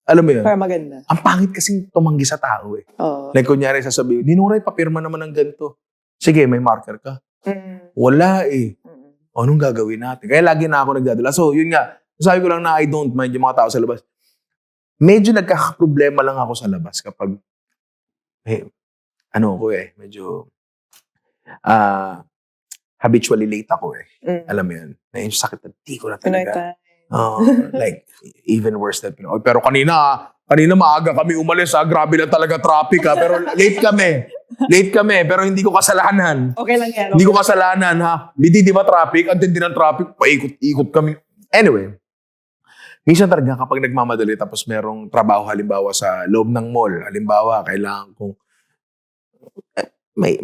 alam mo yun, Para maganda. ang pangit kasing tumanggi sa tao eh. Oo. Like kunyari sasabihin, Ninuray, papirma naman ng ganito. Sige, may marker ka. Wala eh. O, anong gagawin natin? Kaya lagi na ako nagdadala. So, yun nga. Sabi ko lang na I don't mind yung mga tao sa labas. Medyo nagkakaproblema lang ako sa labas kapag medyo habitually late ako eh. Alam mo yun? Na yung sakit na di ko na Pinoy talaga. time. Like, even worse than Pinoy. Pero kanina maaga kami umalis Grabe na talaga traffic Pero late kami. Late kami, pero hindi ko kasalanan. Okay lang yan. Hindi ko kasalanan Di ba traffic? Ang tindi ng traffic, paikot-ikot kami. Anyway, minsan talaga kapag nagmamadali tapos merong trabaho halimbawa sa loob ng mall, halimbawa kailangan kong may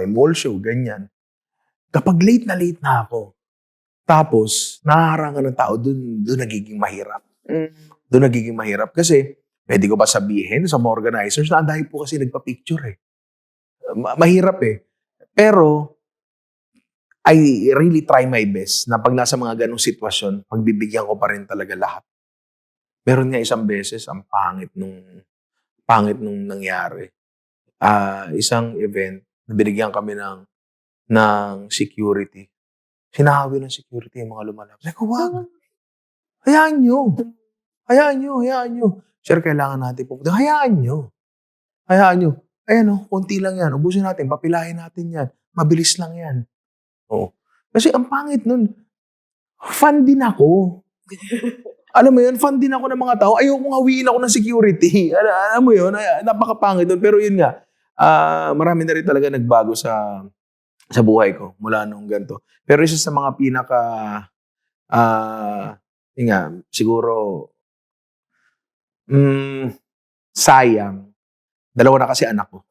mall show, ganyan. Kapag late na ako, tapos nahaharangan ng tao, dun nagiging mahirap. Doon nagiging mahirap kasi pwede ko ba sabihin sa mga organizers na dahil po kasi nagpa-picture eh. Mahirap eh. Pero I really try my best na pag nasa mga ganong sitwasyon, pagbibigyan ko pa rin talaga lahat. Meron nga isang beses, ang pangit nung nangyari. Isang event, binigyan kami ng security. Sinahawi ng security yung mga lumalabas. Like, wag. Hayaan nyo. Sir, kailangan natin pupunta. Hayaan nyo. Ayan konti lang yan. Ubusin natin, papilahin natin yan. Mabilis lang yan. Oo. Kasi ang pangit nun, fan din ako. Alam mo yun, fan din ako ng mga tao. Ayokong hawiin ako ng security. Alam mo yun, napakapangit nun. Pero yun nga, marami na rin talaga nagbago sa buhay ko mula nung ganito. Pero isa sa mga pinaka, siguro, sayang, dalawa na kasi anak ko.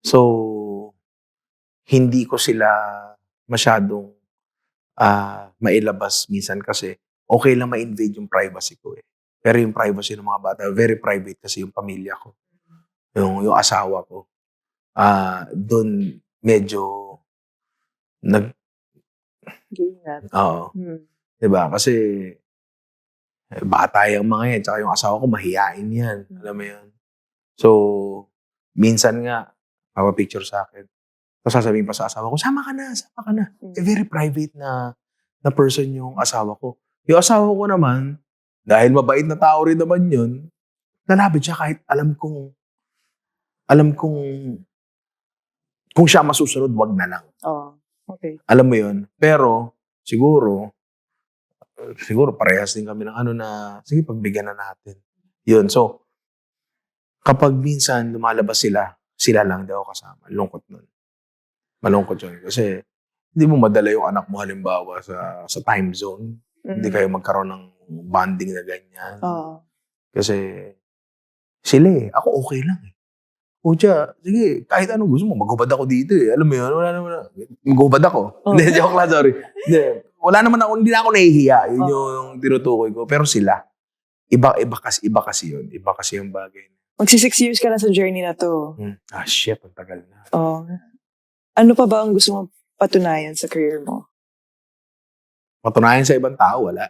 So, hindi ko sila masyadong mailabas minsan kasi okay lang ma-invade yung privacy ko eh. Pero yung privacy ng mga bata, very private kasi yung pamilya ko. Yung asawa ko. Doon medyo Oo. Diba? Kasi bata yung mga yan. Tsaka yung asawa ko, mahiyain yan. Alam mo yan. So, minsan nga, papapicture sa akin. Tapos sasabihin pa sa asawa ko, sama ka na. Very private na person yung asawa ko. Yung asawa ko naman, dahil mabait na tao rin naman yun, lalapit siya kahit alam kong kung siya masusunod, wag na lang. Okay. Alam mo yun? Pero, siguro parehas din kami ng sige, pagbigyan na natin. Yun. So, kapag minsan lumalabas sila lang daw kasama. Malungkot yun. Kasi, hindi mo madala yung anak mo halimbawa sa time zone. Hindi kayo magkaroon ng bonding na ganyan. Kasi, sila ako okay lang eh. Sige, kahit anong gusto mo, maghubad ako dito eh. Alam mo yun, wala naman maghubad ako. Hindi, joke lang, sorry. Wala naman ako, hindi na ako nahihiya. Yun yung tinutukoy ko. Pero sila, iba kasi yun. Iba kasi yung bagay. Magsi 6 years ka na sa journey na to. Shit, ang tagal na. Ano pa ba ang gusto mo patunayan sa career mo? Patunayan sa ibang tao, wala.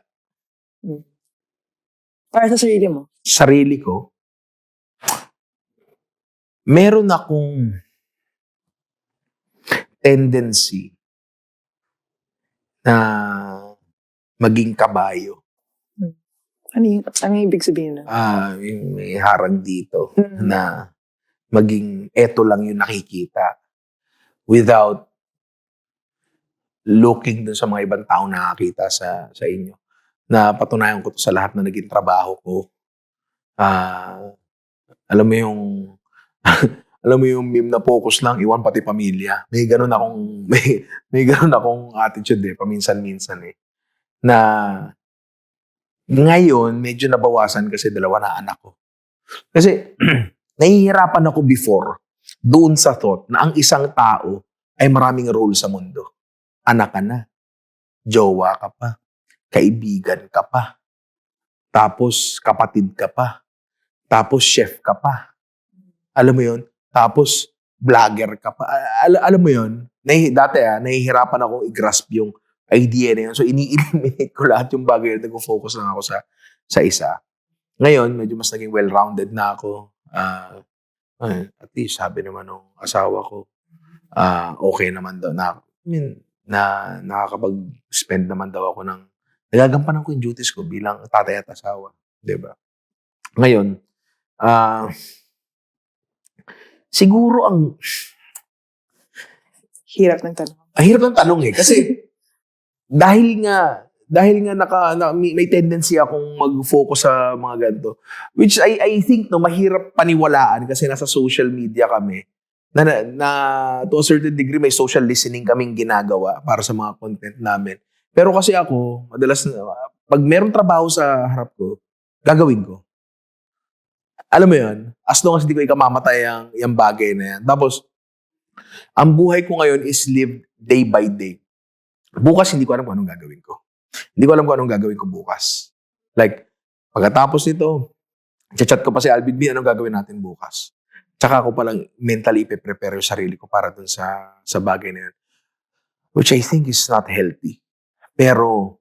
Para sa sarili mo? Sarili ko, meron akong tendency na maging kabayo. Ano yung ibig sabihin na? Yung may harang dito na maging eto lang yung nakikita without looking dun sa mga ibang taong nakakita sa inyo. Na patunayan ko to sa lahat na naging trabaho ko. Alam mo yung meme na focus lang, iwan pati pamilya. May ganun akong attitude paminsan-minsan na ngayon medyo nabawasan kasi 2 na anak ko. Kasi nahihirapan ako before doon sa thought na ang isang tao ay maraming role sa mundo. Anak ka na, jowa ka pa, kaibigan ka pa, tapos kapatid ka pa, tapos chef ka pa. Alam mo yun? Tapos vlogger ka pa. Alam mo yun, dati nahihirapan akong i-grasp yung idea na yun. So, ini-eliminate ko lahat yung bagay na nag-focus lang ako sa isa. Ngayon, medyo mas naging well-rounded na ako. At least, sabi naman ng asawa ko, okay naman daw. Nakakapag-spend naman daw ako ng, nagagampanan ko yung duties ko bilang tatay at asawa. Diba? Ngayon, siguro Hirap ng tanong. hirap ng tanong kasi dahil nga may tendency akong mag-focus sa mga ganito, which I think mahirap paniwalaan kasi nasa social media kami na to a certain degree may social listening kaming ginagawa para sa mga content namin. Pero kasi ako, madalas pag merong trabaho sa harap ko, gagawin ko. Alam mo yun? As long as hindi ko ikamamatay yung bagay na yan. Tapos, ang buhay ko ngayon is live day by day. Bukas, hindi ko alam kung anong gagawin ko. Hindi ko alam kung anong gagawin ko bukas. Like, pagkatapos nito, chat ko pa si Alvin B, anong gagawin natin bukas? Tsaka ako palang mentally ipe-prepare yung sarili ko para dun sa bagay na yun. Which I think is not healthy. Pero,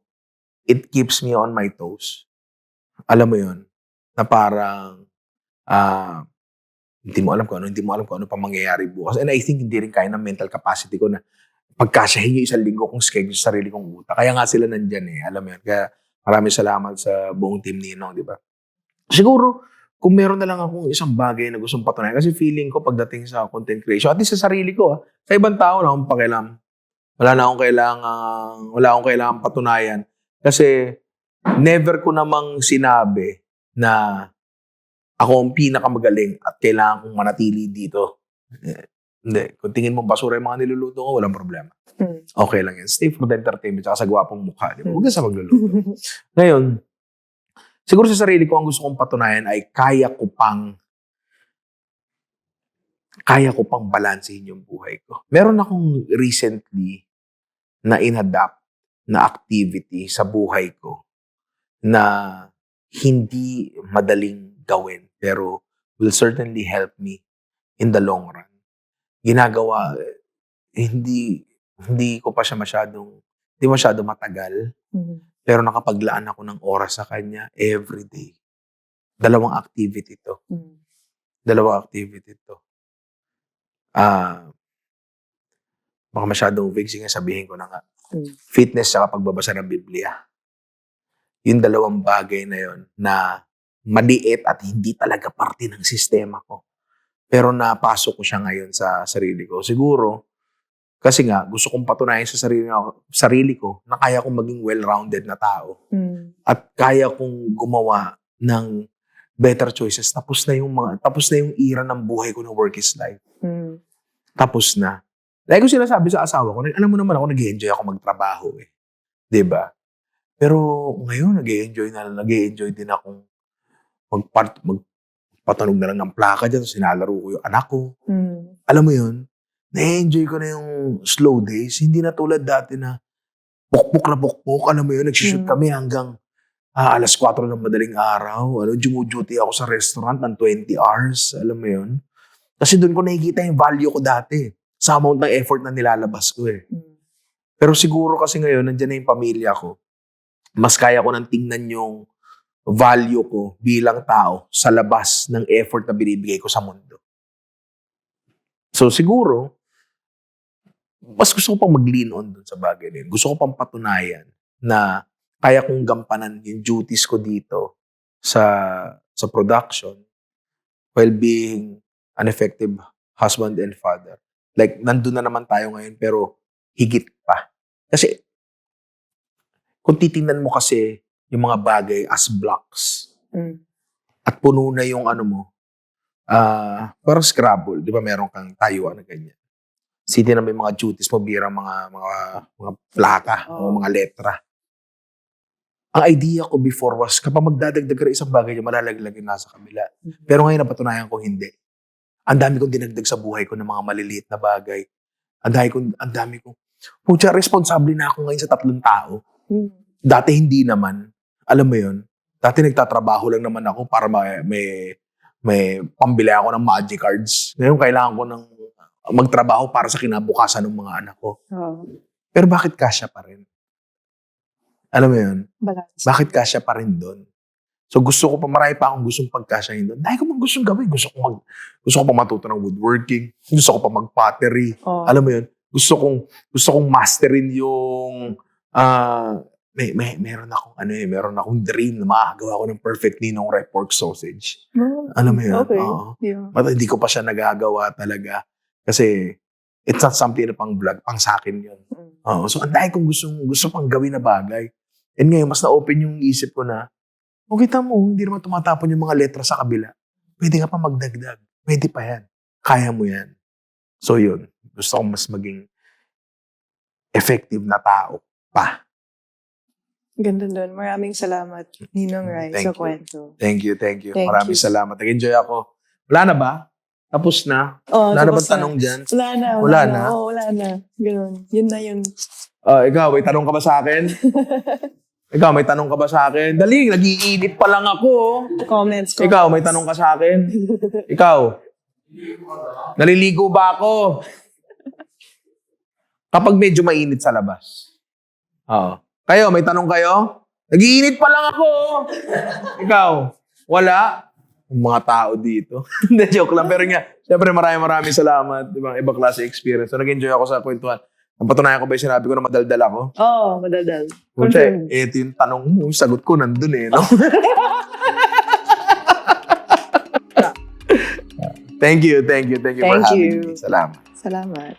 it keeps me on my toes. Alam mo yun? Na parang, hindi mo alam kung ano pa mangyayari bukas. And I think hindi rin kaya ng mental capacity ko na pagkasyahin yung isang linggo kong schedule sa sarili kong utak. Kaya nga sila nandyan alam mo yun. Kaya maraming salamat sa buong team Ninong, di ba? Siguro, kung meron na lang akong isang bagay na gustong patunayan, kasi feeling ko pagdating sa content creation, at least sa sarili ko, sa ibang tao na akong pakialam. Wala akong kailangang patunayan. Kasi never ko namang sinabi na ako ang pinakamagaling at kailangan kong manatili dito. Hindi. Kung tingin mo basura yung mga niluluto ko, walang problema. Okay lang yan. Stay for the entertainment at sa gwapong mukha. Di ba? Huwag ka sa magluluto. Ngayon, siguro sa sarili ko, ang gusto kong patunayan ay kaya ko pang balansehin yung buhay ko. Meron akong recently na inadapt na activity sa buhay ko na hindi madaling gawin pero will certainly help me in the long run. Ginagawa, hindi ko pa siya hindi masyado matagal, pero nakapaglaan ako ng oras sa kanya every day. Dalawang activity to. Baka masyadong vague, sige sabihin ko na nga. Fitness sa pagbabasa ng Biblia. Yung dalawang bagay na yon na maliit at hindi talaga parte ng sistema ko. Pero napasok ko siya ngayon sa sarili ko. Siguro, kasi nga, gusto kong patunayan sa sarili ko na kaya kong maging well-rounded na tao. At kaya kong gumawa ng better choices. Tapos na yung era ng buhay ko ng work is life. Tapos na. Like ko sinasabi sa asawa ko, alam mo naman ako, nag-i-enjoy ako magtrabaho Diba? Pero ngayon, nag-i-enjoy din akong magpatunog na lang ng plaka dyan, sinalaro ko yung anak ko. Alam mo yun, na-enjoy ko na yung slow days. Hindi na tulad dati na pukpuk. Alam mo yun, nagsishoot kami hanggang alas 4 ng madaling araw. Duty ako sa restaurant ng 20 hours. Alam mo yun? Kasi doon ko nakikita yung value ko dati. Sa amount ng effort na nilalabas ko Pero siguro kasi ngayon, nandiyan na yung pamilya ko. Mas kaya ko nang tingnan yung value ko bilang tao sa labas ng effort na binibigay ko sa mundo. So siguro, mas gusto ko pang mag-lean on dun sa bagay na yun. Gusto ko pang patunayan na kaya kong gampanan yung duties ko dito sa production while being an effective husband and father. Like, nandun na naman tayo ngayon pero higit pa. Kasi, kung titingnan mo kasi yung mga bagay as blocks at puno na yung parang Scrabble. Di ba meron kang tayuan na ganyan? Siti na may mga duties mo birang mga plaka o mga letra. Ang idea ko before was kapag magdadagdag ka isang bagay, malalaglag yung nasa kabila. Pero ngayon napatunayan ko hindi. Ang dami kong dinagdag sa buhay ko ng mga maliliit na bagay. Ang dami kong pucha, responsable na ako ngayon sa 3 tao. Dati hindi naman. Alam mo yun? Dati nagtatrabaho lang naman ako para may pambili ako ng magic cards. Ngayon kailangan ko ng magtrabaho para sa kinabukasan ng mga anak ko. Oh, Pero bakit kasya pa rin? Alam mo yun? balance. Bakit kasya pa rin doon? So gusto ko pa, marami pa akong gustong pagkasyahin doon. Dahil ko pang gustong gawin. Gusto ko pa matuto ng woodworking. Gusto ko pa mag-pottery. Oh. Alam mo yun? Gusto kong masterin yung meron akong dream na makagawa ko ng perfect ninong rye pork sausage. Oh, Alam mo yun? Okay. Oo. Yeah. But hindi ko pa siya nagagawa talaga. Kasi it's not something na pang vlog, pang sa akin yun. Oo. So, ang dahil kong gusto pang gawin na bagay. And ngayon, mas na-open yung isip ko na, kita mo, hindi naman tumatapon yung mga letra sa kabila. Pwede ka pa magdagdag. Pwede pa yan. Kaya mo yan. So, yun. Gusto kong mas maging effective na tao pa. Ganda doon. Maraming salamat, Ninong Rai, Thank sa you. kwento. Thank you. Thank Maraming you. salamat. Nag-enjoy ako. Wala na ba? Tapos na? Oh, Wala na tapos bang tanong dyan? Wala na. Wala na? Oo, wala na. Ganun. Yun na yun. Ikaw, may tanong ka ba sa akin? Ikaw, may tanong ka ba sa akin? Dali, nag-iinit pa lang ako. Comments ko. Ikaw, may tanong ka sa akin? Ikaw, naliligo ba ako? Kapag medyo mainit sa labas. Oo. Kayo, may tanong kayo? Nag-iinit pa lang ako. Ikaw, wala? Yung mga tao dito. Hindi, joke lang. Pero nga, syempre maraming salamat. Ibang klase experience. So, nag-enjoy ako sa kwentuhan. Ang patunayan ko ba yung sinabi ko na madaldal ako? Oo, madaldal. Kunti, ito yung tanong mo. Sagot ko nandun eh, no? Thank Thank you for having you. me. Salamat. Salamat.